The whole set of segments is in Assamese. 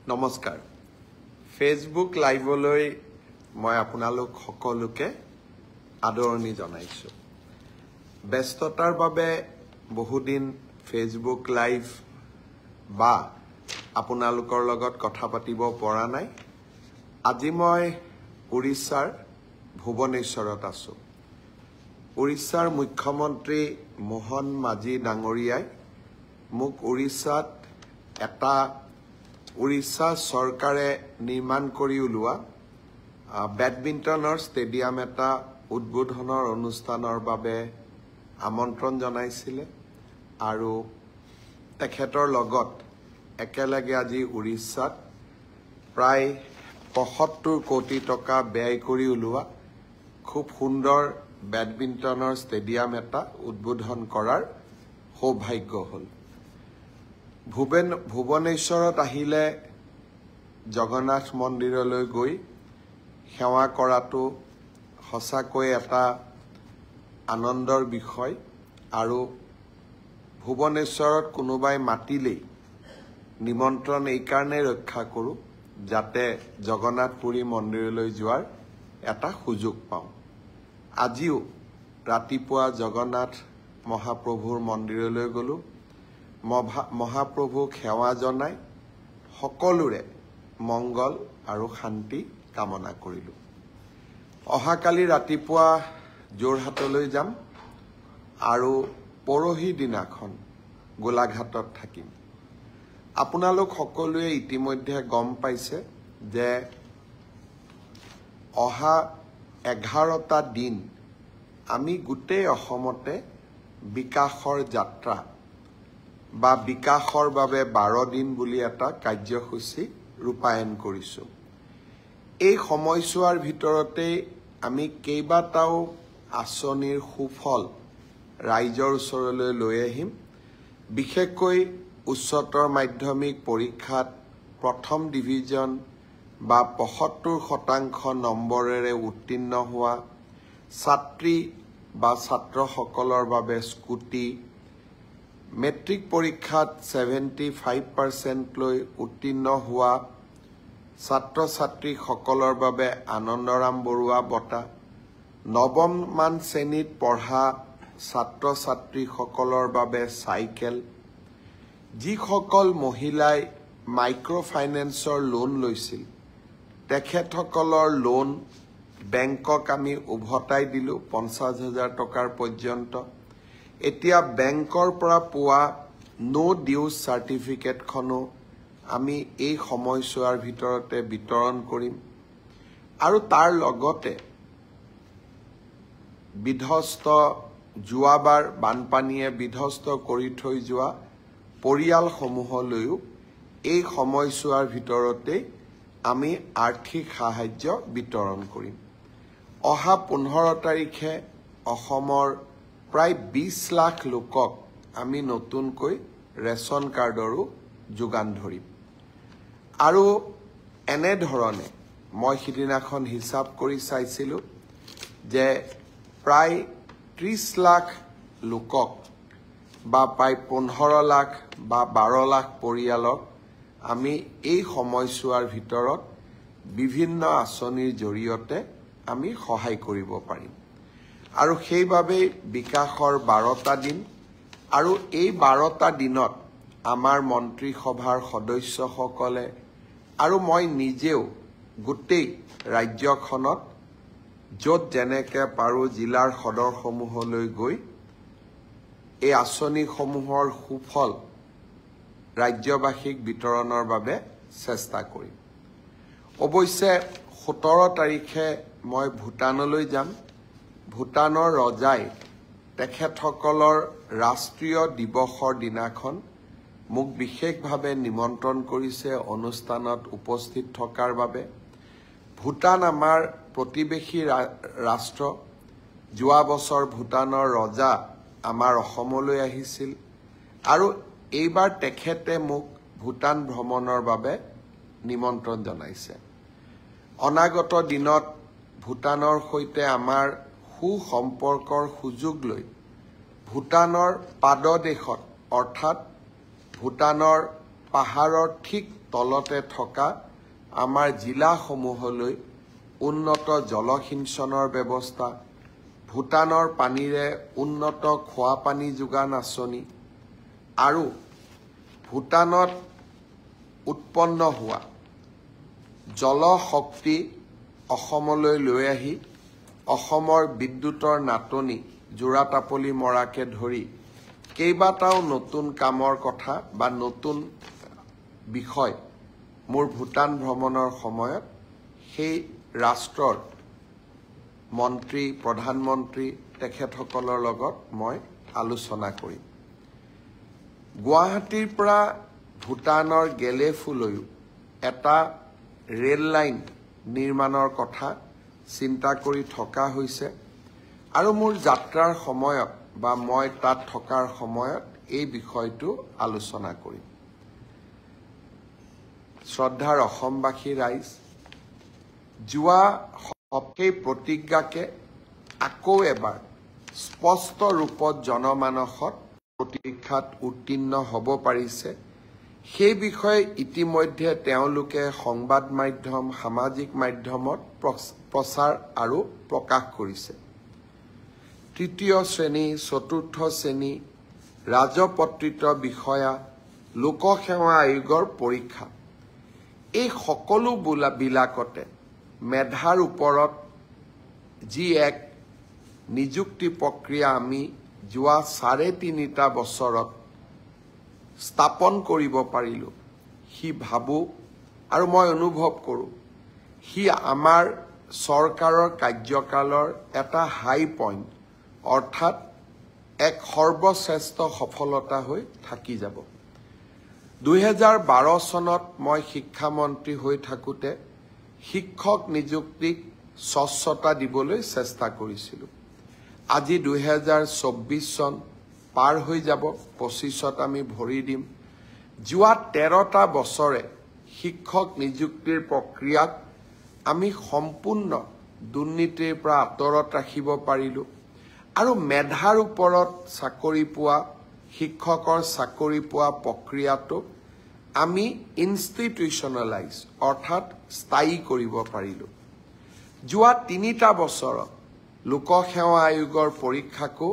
নমস্কাৰ ফেসবুক লাইভলৈ মই আপোনালোক সকলোকে আদৰণি জনাইছো ব্যস্ততাৰ বাবে বহুদিন ফেসবুক লাইভ বা আপোনালোকৰ লগত কথা পাতিব পৰা নাই আজি মই উৰিষ্যাৰ ভুৱনেশ্বৰত আছো উৰিষ্যাৰ মুখ্যমন্ত্ৰী মোহন মাঝি ডাঙৰীয়াই মোক উৰিষ্যাত এটা উৰিষ্যা চৰকাৰে নিৰ্মাণ কৰি উলোৱা বেডমিণ্টনৰ ষ্টেডিয়াম এটা উদ্বোধনৰ অনুষ্ঠানৰ বাবে আমন্ত্ৰণ জনাইছিল আৰু তেখেতৰ লগত একেলগে আজি উৰিষ্যাত প্ৰায় ৭৫ কোটি টকা ব্যয় কৰি উলোৱা খুব সুন্দৰ বেডমিণ্টনৰ ষ্টেডিয়াম এটা উদ্বোধন কৰাৰ সৌভাগ্য হ'ল ভুৱনেশ্বৰত আহিলে জগন্নাথ মন্দিৰলৈ গৈ সেৱা কৰাটো সঁচাকৈ এটা আনন্দৰ বিষয় আৰু ভুৱনেশ্বৰত কোনোবাই মাতিলেই নিমন্ত্ৰণ এই কাৰণে ৰক্ষা কৰো যাতে জগন্নাথপুৰী মন্দিৰলৈ যোৱাৰ এটা সুযোগ পাওঁ আজিও ৰাতিপুৱা জগন্নাথ মহাপ্ৰভুৰ মন্দিৰলৈ গলো মহাপ্ৰভুক সেৱা জনাই সকলোৰে মংগল আৰু শান্তি কামনা কৰিলো অহাকালি ৰাতিপুৱা যোৰহাটলৈ যাম আৰু পৰহি দিনাখন গোলাঘাটত থাকিম আপোনালোক সকলোৱে ইতিমধ্যে গম পাইছে যে অহা 11টা দিন আমি গোটেই অসমতে বিকাশৰ যাত্ৰা বা বিকাশৰ বাবে 12 দিন বুলি এটা কাৰ্যসূচী ৰূপায়ণ কৰিছো এই সময়ছোৱাৰ ভিতৰতে আমি কেইবাটাও আঁচনিৰ সুফল ৰাইজৰ ওচৰলৈ লৈ আহিম বিশেষকৈ উচ্চতৰ মাধ্যমিক পৰীক্ষাত প্ৰথম ডিভিজন বা ৭৫% নম্বৰেৰে উত্তীৰ্ণ হোৱা ছাত্ৰী বা ছাত্ৰসকলৰ বাবে স্কুটি মেট্ৰিক পৰীক্ষাত 75% লৈ উত্তীৰ্ণ হোৱা ছাত্ৰ ছাত্ৰীসকলৰ বাবে আনন্দৰাম বৰুৱা বঁটা নৱমমান শ্ৰেণীত পঢ়া ছাত্ৰ ছাত্ৰীসকলৰ বাবে চাইকেল যিসকল মহিলাই মাইক্ৰ ফাইনেন্সৰ লোন লৈছিল তেখেতসকলৰ লোন বেংকক আমি উভতাই দিলো ৫০,০০০ টকাৰ পৰ্যন্ত এতিয়া বেংকৰ পৰা পোৱা নো ডিউজ চাৰ্টিফিকেটখনো আমি এই সময়ছোৱাৰ ভিতৰতে বিতৰণ কৰিম আৰু তাৰ লগতে বিধ্বস্ত যোৱাবাৰ বানপানীয়ে বিধ্বস্ত কৰি থৈ যোৱা পৰিয়ালসমূহলৈও এই সময়ছোৱাৰ ভিতৰতে আমি আৰ্থিক সাহায্য বিতৰণ কৰিম অহা 15 তাৰিখে অসমৰ প্ৰায় 20 লাখ লোকক আমি নতুনকৈ ৰেচন কাৰ্ডৰো যোগান ধৰিম আৰু এনে ধৰণে মই সিদিনাখন হিচাপ কৰি চাইছিলো যে প্ৰায় 30 লাখ লোকক বা প্ৰায় 15 লাখ বা 12 লাখ পৰিয়ালক আমি এই সময়ছোৱাৰ ভিতৰত বিভিন্ন আঁচনিৰ জৰিয়তে আমি সহায় কৰিব পাৰিম আৰু সেইভাবে বিকাশৰ 12টা দিন আৰু এই 12টা দিনত আমাৰ মন্ত্ৰী সভাৰ সদস্যসকলে আৰু মই নিজেও গোটেই ৰাজ্যখনত য'ত যেনেকে পাৰো জিলাৰ সদৰসমূহলৈ গৈ এই আঁচনিসমূহৰ সুফল ৰাজ্যবাসীক বিতৰণৰ বাবে চেষ্টা কৰিম অৱশ্যে 17 তাৰিখে মই ভূটানলৈ যাম ভূটানৰ ৰজাই তেখেতসকলৰ ৰাষ্ট্ৰীয় দিৱসৰ দিনাখন মোক বিশেষভাৱে নিমন্ত্ৰণ কৰিছে অনুষ্ঠানত উপস্থিত থকাৰ বাবে ভূটান আমাৰ প্ৰতিবেশী ৰাষ্ট্ৰ যোৱা বছৰ ভূটানৰ ৰজা আমাৰ অসমলৈ আহিছিল আৰু এইবাৰ তেখেতে মোক ভূটান ভ্ৰমণৰ বাবে নিমন্ত্ৰণ জনাইছে অনাগত দিনত ভূটানৰ সৈতে আমাৰ সুসম্পৰ্কৰ সুযোগ লৈ ভূটানৰ পাদদেশত অৰ্থাৎ ভূটানৰ পাহাৰৰ ঠিক তলতে থকা আমাৰ জিলাসমূহলৈ উন্নত জলসিঞ্চনৰ ব্যৱস্থা, ভূটানৰ পানীৰে উন্নত খোৱা পানী যোগান আঁচনি আৰু ভূটানত উৎপন্ন হোৱা জলশক্তি অসমলৈ লৈ আহি অসমৰ বিদ্যুতৰ নাটনি জোৰাতাপলি মৰাকে ধৰি কেইবাটাও নতুন কামৰ কথা বা নতুন বিষয় মোৰ ভূটান ভ্ৰমণৰ সময়ত সেই ৰাষ্ট্ৰৰ মন্ত্ৰী প্ৰধানমন্ত্ৰী তেখেতসকলৰ লগত মই আলোচনা কৰিম। গুৱাহাটীৰ পৰা ভূটানৰ গেলেফুলৈও এটা ৰেল লাইন নিৰ্মাণৰ কথা চিন্তা কৰি থকা হৈছে আৰু মোৰ যাত্ৰাৰ সময়ত বা মই তাত থকাৰ সময়ত এই বিষয়টো আলোচনা কৰিম। শ্ৰদ্ধাৰ অসমবাসী ৰাইজ, যোৱা সপ্তাহে প্ৰতিজ্ঞাকে আকৌ এবাৰ স্পষ্ট ৰূপত জনমানসত পৰীক্ষাত উত্তীৰ্ণ হ'ব পাৰিছে। সেই বিষয়ে ইতিমধ্যে তেওঁলোকে সংবাদ মাধ্যম সামাজিক মাধ্যমত প্ৰচাৰ আৰু প্ৰকাশ কৰিছে। তৃতীয় শ্ৰেণী চতুৰ্থ শ্ৰেণী ৰাজপত্ৰিত বিষয়া লোকসেৱা আয়োগৰ পৰীক্ষা এই সকলো বিলাকতে মেধাৰ ওপৰত যি এক নিযুক্তি প্ৰক্ৰিয়া আমি যোৱা ৩.৫ বছৰত স্থাপন কৰিব পাৰিলোঁ, সি ভাবোঁ আৰু মই অনুভৱ কৰোঁ সি আমাৰ চৰকাৰৰ কাৰ্যকালৰ এটা হাই পইণ্ট অৰ্থাৎ এক সৰ্বশ্ৰেষ্ঠ সফলতা হৈ থাকি যাব। ২০১২ চনত মই শিক্ষামন্ত্ৰী হৈ থাকোঁতে শিক্ষক নিযুক্তিক স্বচ্ছতা দিবলৈ চেষ্টা কৰিছিলোঁ। আজি ২০২৪ চন পাৰ হৈ যাব, ২৫ত আমি ভৰি দিম। যোৱা ১৩টা বছৰে শিক্ষক নিযুক্তিৰ প্ৰক্ৰিয়াক আমি সম্পূৰ্ণ দুৰ্নীতিৰ পৰা আঁতৰত ৰাখিব পাৰিলোঁ আৰু মেধাৰ ওপৰত চাকৰি পোৱা শিক্ষকৰ চাকৰি পোৱা প্ৰক্ৰিয়াটোক আমি ইনষ্টিটিউচনেলাইজ অৰ্থাৎ স্থায়ী কৰিব পাৰিলোঁ। যোৱা ৩টা বছৰত লোকসেৱা আয়োগৰ পৰীক্ষাকো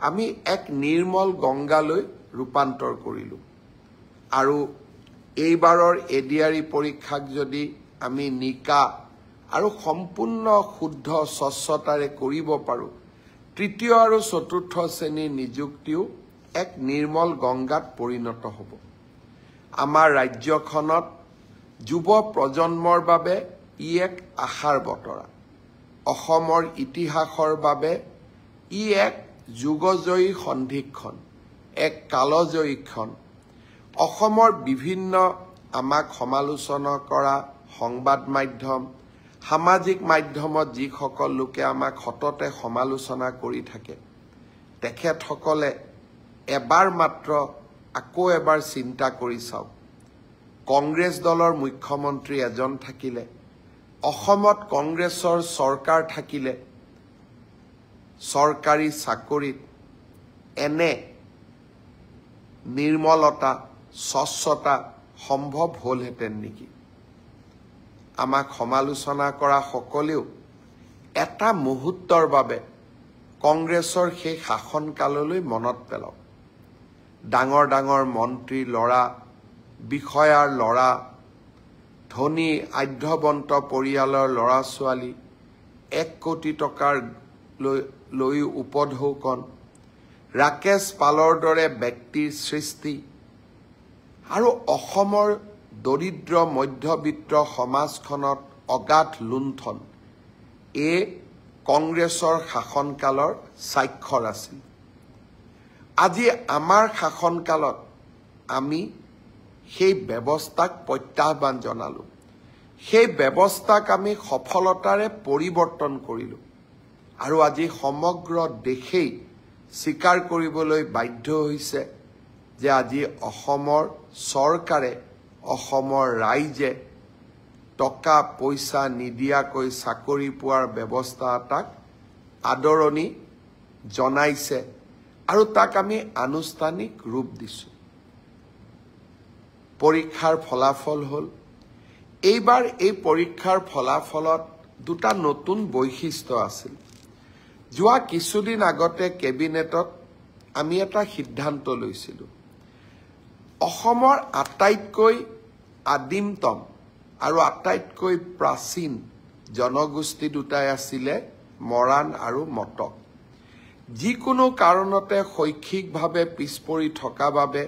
আমি এক নিৰ্মল গংগালৈ ৰূপান্তৰ কৰিলোঁ আৰু এইবাৰৰ এডিআৰই পৰীক্ষাক যদি আমি নিকা আৰু সম্পূৰ্ণ শুদ্ধ স্বচ্ছতাৰে কৰিব পাৰোঁ, তৃতীয় আৰু চতুৰ্থ শ্ৰেণীৰ নিযুক্তিও এক নিৰ্মল গংগাত পৰিণত হ'ব। আমাৰ ৰাজ্যখনত যুৱ প্ৰজন্মৰ বাবে ই এক আশাৰ বতৰা। অসমৰ ইতিহাসৰ বাবে ই এক যুগজয়ী সন্ধিক্ষণ, এক কালজয়ী ক্ষণ। অসমৰ বিভিন্ন আমাক সমালোচনা কৰা সংবাদ মাধ্যম সামাজিক মাধ্যমত যিসকল লোকে আমাক সততে সমালোচনা কৰি থাকে, তেখেতসকলে এবাৰ মাত্ৰ আকৌ এবাৰ চিন্তা কৰি চাওক। কংগ্ৰেছ দলৰ মুখ্যমন্ত্ৰী এজন থাকিলে, অসমত কংগ্ৰেছৰ চৰকাৰ থাকিলে, চৰকাৰী চাকৰিত এনে নিৰ্মলতা স্বচ্ছতা সম্ভৱ হ'লহেঁতেন নেকি? আমাক সমালোচনা কৰা সকলেও এটা মুহূৰ্তৰ বাবে কংগ্ৰেছৰ সেই শাসনকাললৈ মনত পেলাওক। ডাঙৰ ডাঙৰ মন্ত্ৰীৰ ল'ৰা, বিষয়াৰ ল'ৰা, ধনী আঢ্যবন্ত পৰিয়ালৰ ল'ৰা ছোৱালী, ১ কোটি টকাৰ লৈ উপঢৌকন, ৰাকেশ পালৰ দৰে ব্যক্তিৰ সৃষ্টি আৰু অসমৰ দৰিদ্ৰ মধ্যবিত্ত সমাজখনত অগাধ লুণ্ঠন এই কংগ্ৰেছৰ শাসনকালৰ স্বাক্ষৰ আছিল। আজি আমাৰ শাসনকালত আমি সেই ব্যৱস্থাক প্ৰত্যাহ্বান জনালোঁ, সেই ব্যৱস্থাক আমি সফলতাৰে পৰিৱৰ্তন কৰিলোঁ আৰু আজি সমগ্ৰ দেশেই স্বীকাৰ কৰিবলৈ বাধ্য হৈছে যে আজি অসমৰ চৰকাৰে অসমৰ ৰাইজে টকা পইচা নিদিয়াকৈ চাকৰি পোৱাৰ ব্যৱস্থা এটাক আদৰণি জনাইছে আৰু তাক আমি আনুষ্ঠানিক ৰূপ দিছোঁ। পৰীক্ষাৰ ফলাফল হ'ল। এইবাৰ এই পৰীক্ষাৰ ফলাফলত দুটা নতুন বৈশিষ্ট্য আছিল। যোৱা কিছুদিন আগতে কেবিনেটত আমি এটা সিদ্ধান্ত লৈছিলোঁ। অসমৰ আটাইতকৈ আদিমতম আৰু আটাইতকৈ প্ৰাচীন জনগোষ্ঠী দুটাই আছিলে মৰাণ আৰু মটক। যিকোনো কাৰণতে শৈক্ষিকভাৱে পিছপৰি থকা বাবে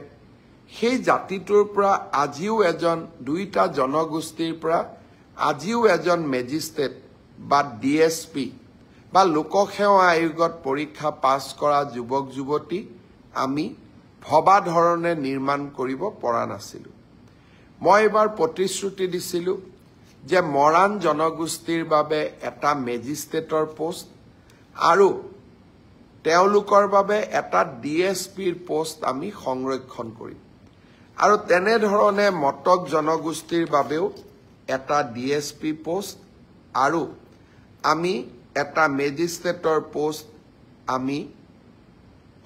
সেই জাতিটোৰ পৰা আজিও দুইটা জনগোষ্ঠীৰ পৰা আজিও এজন মেজিষ্ট্ৰেট বা DSP বা লোকসেৱা আয়োগত পৰীক্ষা পাছ কৰা যুৱক যুৱতী আমি ভবা ধৰণে নিৰ্মাণ কৰিব পৰা নাছিলোঁ। মই এবাৰ প্ৰতিশ্ৰুতি দিছিলোঁ যে মৰাণ জনগোষ্ঠীৰ বাবে এটা মেজিষ্ট্ৰেটৰ পোষ্ট আৰু তেওঁলোকৰ বাবে এটা DSPৰ পোষ্ট আমি সংৰক্ষণ কৰিম আৰু তেনেধৰণে মটক জনগোষ্ঠীৰ বাবেও এটা DSP পোষ্ট আৰু আমি এটা মেজিষ্ট্ৰেটৰ পোষ্ট আমি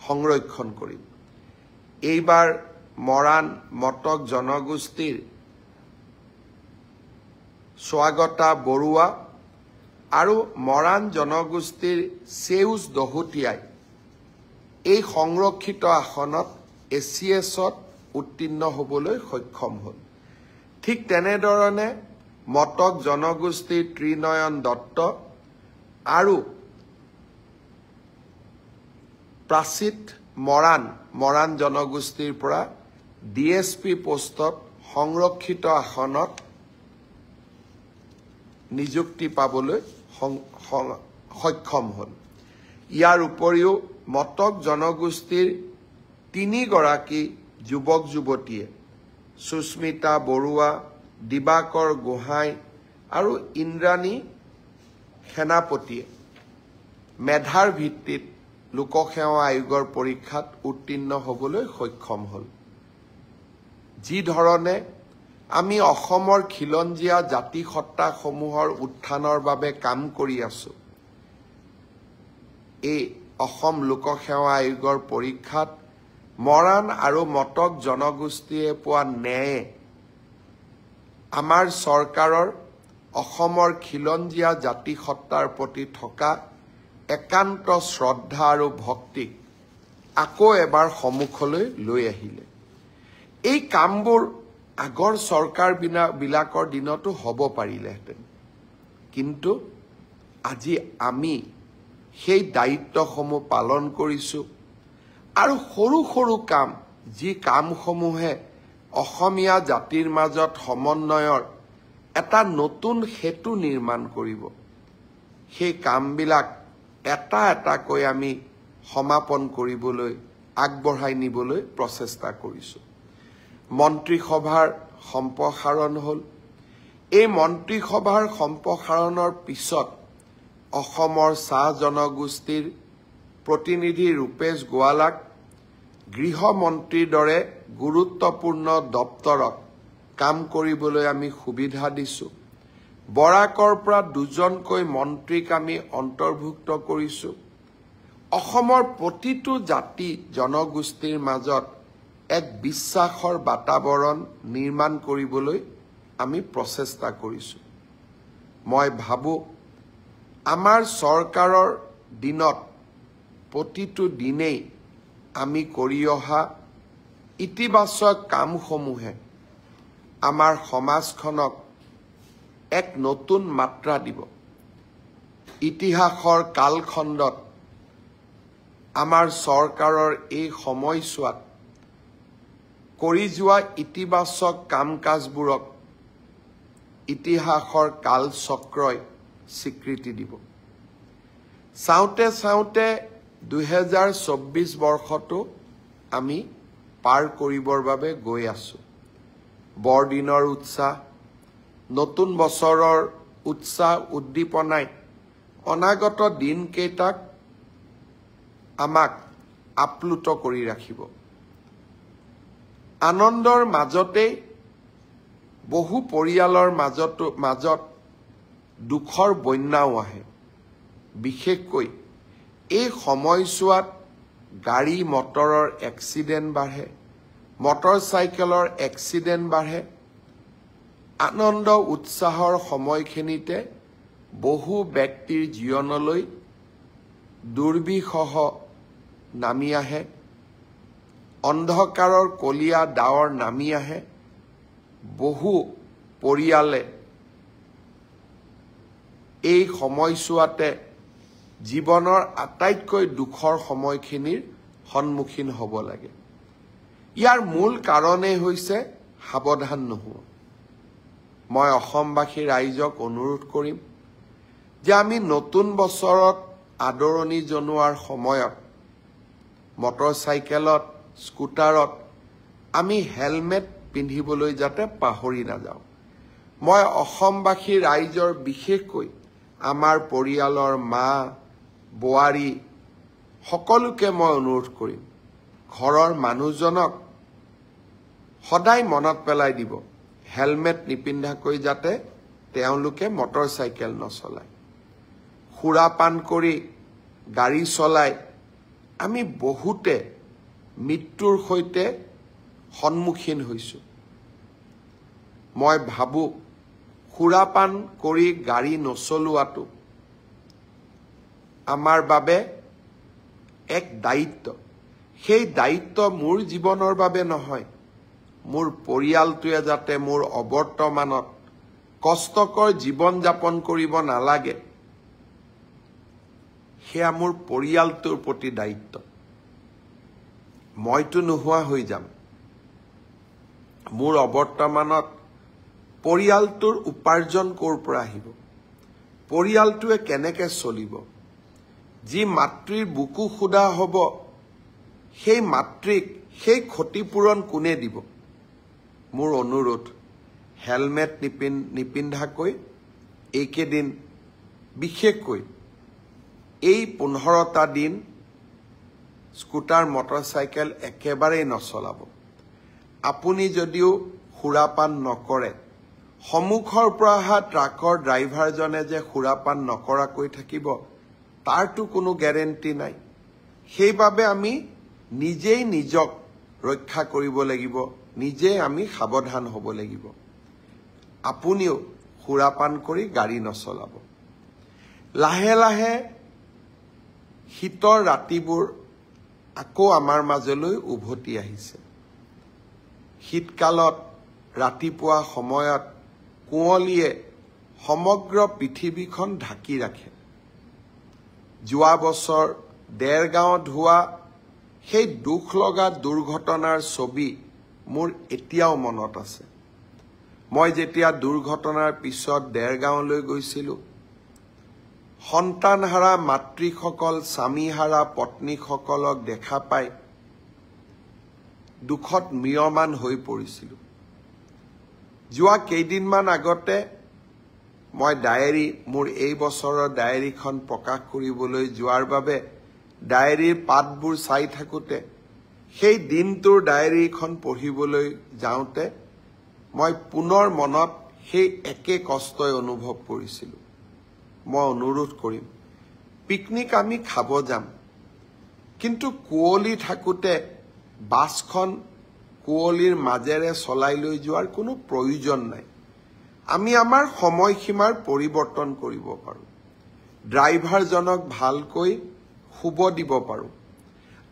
সংৰক্ষণ কৰিম। এইবাৰ মৰাণ মটক জনগোষ্ঠীৰ স্বাগতা বৰুৱা আৰু মৰাণ জনগোষ্ঠীৰ সেউজ দহোটীয়াই এই সংৰক্ষিত আসনত ACSত উত্তীৰ্ণ হ'বলৈ সক্ষম হ'ল। ঠিক তেনেধৰণে মটক জনগোষ্ঠীৰ ত্ৰিনয়ন দত্ত আৰু প্ৰাচিত মৰাণ জনগোষ্ঠীৰ পৰা DSP পোষ্টত সংৰক্ষিত আসনত নিযুক্তি পাবলৈ সক্ষম হ'ল। ইয়াৰ উপৰিও মটক জনগোষ্ঠীৰ 3 গৰাকী যুৱক যুৱতীয়ে সুস্মিতা বৰুৱা, দিবাকৰ গোহাঁই আৰু ইন্দ্ৰাণী সেনাপতিয়ে মেধাৰ ভিত্তিত লোকসেৱা আয়োগৰ পৰীক্ষাত উত্তীৰ্ণ হ'বলৈ সক্ষম হ'ল। যি ধৰণে আমি অসমৰ খিলঞ্জীয়া জাতিসত্তাসমূহৰ উত্থানৰ বাবে কাম কৰি আছো, এই অসম লোকসেৱা আয়োগৰ পৰীক্ষাত মৰাণ আৰু মটক জনগোষ্ঠীয়ে পোৱা ন্যায়ে আমাৰ চৰকাৰৰ অসমৰ খিলঞ্জীয়া জাতিসত্তাৰ প্ৰতি থকা একান্ত শ্ৰদ্ধা আৰু ভক্তিক আকৌ এবাৰ সন্মুখলৈ লৈ আহিলে। এই কামবোৰ আগৰ চৰকাৰ বিলাকৰ দিনতো হ'ব পাৰিলেহেঁতেন, কিন্তু আজি আমি সেই দায়িত্বসমূহ পালন কৰিছোঁ আৰু সৰু সৰু কাম, যি কামসমূহে অসমীয়া জাতিৰ মাজত সমন্বয়ৰ এটা নতুন সেতু নিৰ্মাণ কৰিব, সেই কামবিলাক এটা এটাকৈ আমি সমাপন কৰিবলৈ আগবঢ়াই নিবলৈ প্ৰচেষ্টা কৰিছোঁ। মন্ত্ৰীসভাৰ সম্প্ৰসাৰণ হ'ল। এই মন্ত্ৰীসভাৰ সম্প্ৰসাৰণৰ পিছত অসমৰ চাহ জনগোষ্ঠীৰ প্ৰতিনিধি ৰূপেশ গোৱালাক গৃহমন্ত্ৰীৰ দৰে গুৰুত্বপূৰ্ণ দপ্তৰত কাম কৰিবলৈ আমি সুবিধা দিছোঁ। বৰাকৰ পৰা 2জনকৈ মন্ত্ৰীক আমি অন্তৰ্ভুক্ত কৰিছোঁ। অসমৰ প্ৰতিটো জাতি জনগোষ্ঠীৰ মাজত এক বিশ্বাসৰ বাতাবৰণ নিৰ্মাণ কৰিবলৈ আমি প্ৰচেষ্টা কৰিছোঁ। মই ভাবোঁ আমাৰ চৰকাৰৰ দিনত প্ৰতিটো দিনেই আমি কৰি অহা ইতিবাচক কামসমূহে আমাৰ সমাজখনক এক নতুন মাত্ৰা দিব। ইতিহাসৰ কালখণ্ডত আমাৰ চৰকাৰৰ এই সময়ছোৱাত কৰি যোৱা ইতিবাচক কাম কাজবোৰক ইতিহাসৰ কালচক্ৰই স্বীকৃতি দিব। চাওঁতে চাওঁতে 2024 বৰ্ষটো আমি পাৰ কৰিবৰ বাবে গৈ আছো। বৰদিনৰ উৎসাহ, নতুন বছৰৰ উৎসাহ উদ্দীপনাই অনাগত দিনকেইটাক আমাক আপ্লুত কৰি ৰাখিব। আনন্দৰ মাজতেই বহু পৰিয়ালৰ মাজত দুখৰ বন্যাও আহে। বিশেষকৈ এই সময়ছোৱাত গাড়ী মটৰৰ এক্সিডেণ্ট বাঢ়ে, মটৰচাইকেলৰ এক্সিডেণ্ট বাঢ়ে আনন্দ উৎসাহৰ সময়খিনিতে বহু ব্যক্তিৰ জীৱনলৈ দুৰ্বিষহ নামি আহে অন্ধকাৰৰ কলীয়া ডাৱৰ নামি আহে বহু পৰিয়ালে এই সময়ছোৱাতে জীৱনৰ আটাইতকৈ দুখৰ সময়খিনিৰ সন্মুখীন হ'ব লাগে ইয়াৰ মূল কাৰণেই হৈছে সাৱধান নোহোৱা মই অসমবাসী ৰাইজক অনুৰোধ কৰিম যে আমি নতুন বছৰত আদৰণি জনোৱাৰ সময়ত মটৰচাইকেলত স্কুটাৰত আমি হেলমেট পিন্ধিবলৈ যাতে পাহৰি নাযাওঁ মই অসমবাসী ৰাইজৰ বিশেষকৈ আমাৰ পৰিয়ালৰ মা বোৱাৰী সকলোকে মই অনুৰোধ কৰিম ঘৰৰ মানুহজনক সদায় মনত পেলাই দিব হেলমেট নিপিন্ধাকৈ যাতে তেওঁলোকে মটৰচাইকেল নচলায় খুৰাপান কৰি গাড়ী চলাই আমি বহুতে মৃত্যুৰ সৈতে সন্মুখীন হৈছোঁ মই ভাবো খুৰাপান কৰি গাড়ী নচলোৱাটো আমাৰ বাবে এক দায়িত্ব সেই দায়িত্ব মোৰ জীৱনৰ বাবে নহয় মোৰ পৰিয়ালটোৱে যাতে মোৰ অবৰ্তমানত কষ্টকৰ জীৱন যাপন কৰিব নালাগে সেয়া মোৰ পৰিয়ালটোৰ প্ৰতি দায়িত্ব মইতো নোহোৱা হৈ যাম মোৰ অবৰ্তমানত পৰিয়ালটোৰ উপাৰ্জন ক'ৰ পৰা আহিব পৰিয়ালটোৱে কেনেকৈ চলিব যি মাতৃৰ বুকু খুদা হ'ব সেই মাতৃক সেই ক্ষতিপূৰণ কোনে দিব মোৰ অনুৰোধ হেলমেট নিপিন্ধাকৈ এইকেইদিন বিশেষকৈ এই 15টা দিন স্কুটাৰ মটৰচাইকেল একেবাৰেই নচলাব আপুনি যদিও খুৰাপান নকৰে সন্মুখৰ পৰা অহা ট্ৰাকৰ ড্ৰাইভাৰজনে যে খুৰাপান নকৰাকৈ থাকিব তাৰতো কোনো গ্যাৰেণ্টি নাই সেইবাবে আমি নিজেই নিজক ৰক্ষা কৰিব লাগিব নিজে আমি সাৱধান হ'ব লাগিব আপুনিও খুৰাপান কৰি গাড়ী নচলাব লাহে লাহে শীতৰ ৰাতিবোৰ আকৌ আমাৰ মাজলৈ উভতি আহিছে শীতকালত ৰাতিপুৱা সময়ত কুঁৱলীয়ে সমগ্ৰ পৃথিৱীখন ঢাকি ৰাখে যোৱা বছৰ দেৰগাঁৱত হোৱা সেই দুখ লগা দুৰ্ঘটনাৰ ছবি মোৰ এতিয়াও মনত আছে মই যেতিয়া দুৰ্ঘটনাৰ পিছত দেৰগাঁৱলৈ গৈছিলোঁ সন্তানহাৰা মাতৃসকল স্বামীহাৰা পত্নীসকলক দেখা পাই দুখত ম্ৰিয়মান হৈ পৰিছিলোঁ যোৱা কেইদিনমান আগতে মই ডায়েৰী মোৰ এই বছৰৰ ডায়েৰীখন প্ৰকাশ কৰিবলৈ যোৱাৰ বাবে ডায়েৰীৰ পাতবোৰ চাই থাকোঁতে সেই দিনটোৰ ডায়েৰীখন পঢ়িবলৈ যাওঁতে মই পুনৰ মনত সেই একে কষ্টই অনুভৱ কৰিছিলোঁ মই অনুৰোধ কৰিম পিকনিক আমি খাব যাম কিন্তু কুঁৱলী থাকোঁতে বাছখন কুঁৱলীৰ মাজেৰে চলাই লৈ যোৱাৰ কোনো প্ৰয়োজন নাই আমি আমাৰ সময়সীমাৰ পৰিৱৰ্তন কৰিব পাৰোঁ ড্ৰাইভাৰজনক ভালকৈ শুব দিব পাৰোঁ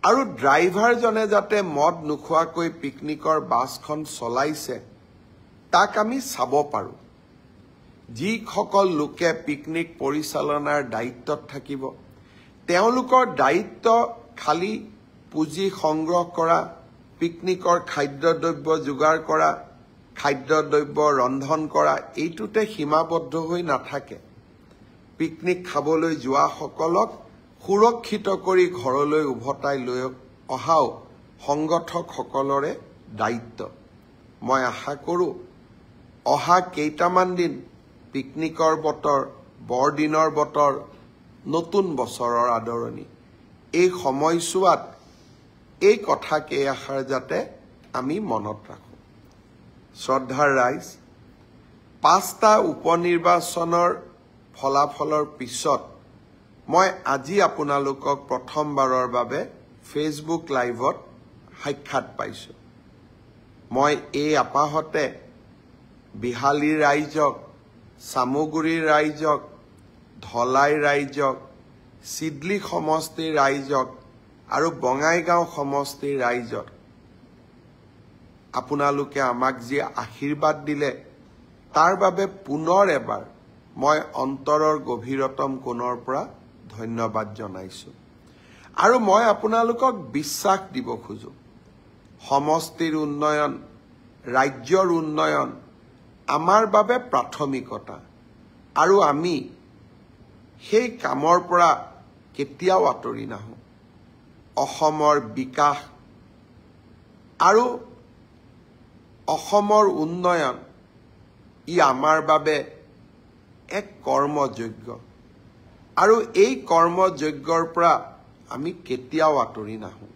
আৰু ড্ৰাইভাৰজনে যাতে মদ নোখোৱাকৈ পিকনিকৰ বাছখন চলাইছে তাক আমি চাব পাৰোঁ যিসকল লোকে পিকনিক পৰিচালনাৰ দায়িত্বত থাকিব তেওঁলোকৰ দায়িত্ব খালি পুঁজি সংগ্ৰহ কৰা পিকনিকৰ খাদ্যদ্ৰব্য যোগাৰ কৰা খাদ্যদ্ৰব্য ৰন্ধন কৰা এইটোতে সীমাবদ্ধ হৈ নাথাকে পিকনিক খাবলৈ যোৱাসকলক সুৰক্ষিত কৰি ঘৰলৈ উভতাই লৈ অহাও সংগঠকসকলৰে দায়িত্ব মই আশা কৰোঁ অহা কেইটামান দিন পিকনিকৰ বতৰ বৰদিনৰ বতৰ নতুন বছৰৰ আদৰণি এই সময়ছোৱাত এই কথাকেইষাৰ যাতে আমি মনত ৰাখোঁ শ্ৰদ্ধাৰ ৰাইজ 5টা উপনিৰ্বাচনৰ ফলাফলৰ পিছত মই আজি আপোনালোকক প্ৰথমবাৰৰ বাবে ফেচবুক লাইভত সাক্ষাৎ পাইছোঁ মই এই আপাহতে বিহালী ৰাইজক, চামগুৰিৰ ৰাইজক, ধলাই ৰাইজক, চিডলি সমষ্টিৰ ৰাইজক আৰু বঙাইগাঁও সমষ্টিৰ ৰাইজক আপোনালোকে আমাক যি আশীৰ্বাদ দিলে তাৰ বাবে পুনৰ এবাৰ মই অন্তৰৰ গভীৰতম কোণৰ পৰা ধন্যবাদ জনাইছো। আৰু মই আপোনালোকক বিশ্বাস দিব খোজো, সমষ্টিৰ উন্নয়ন, ৰাজ্যৰ উন্নয়ন আমাৰ বাবে প্ৰাথমিকতা, আৰু আমি সেই কামৰ পৰা কেতিয়াও আঁতৰি নাহো। অসমৰ বিকাশ আৰু অসমৰ উন্নয়ন ই আমাৰ বাবে এক কৰ্মযজ্ঞ, আৰু এই কৰ্মযজ্ঞৰ পৰা আমি কেতিয়াও আঁতৰি নাহো।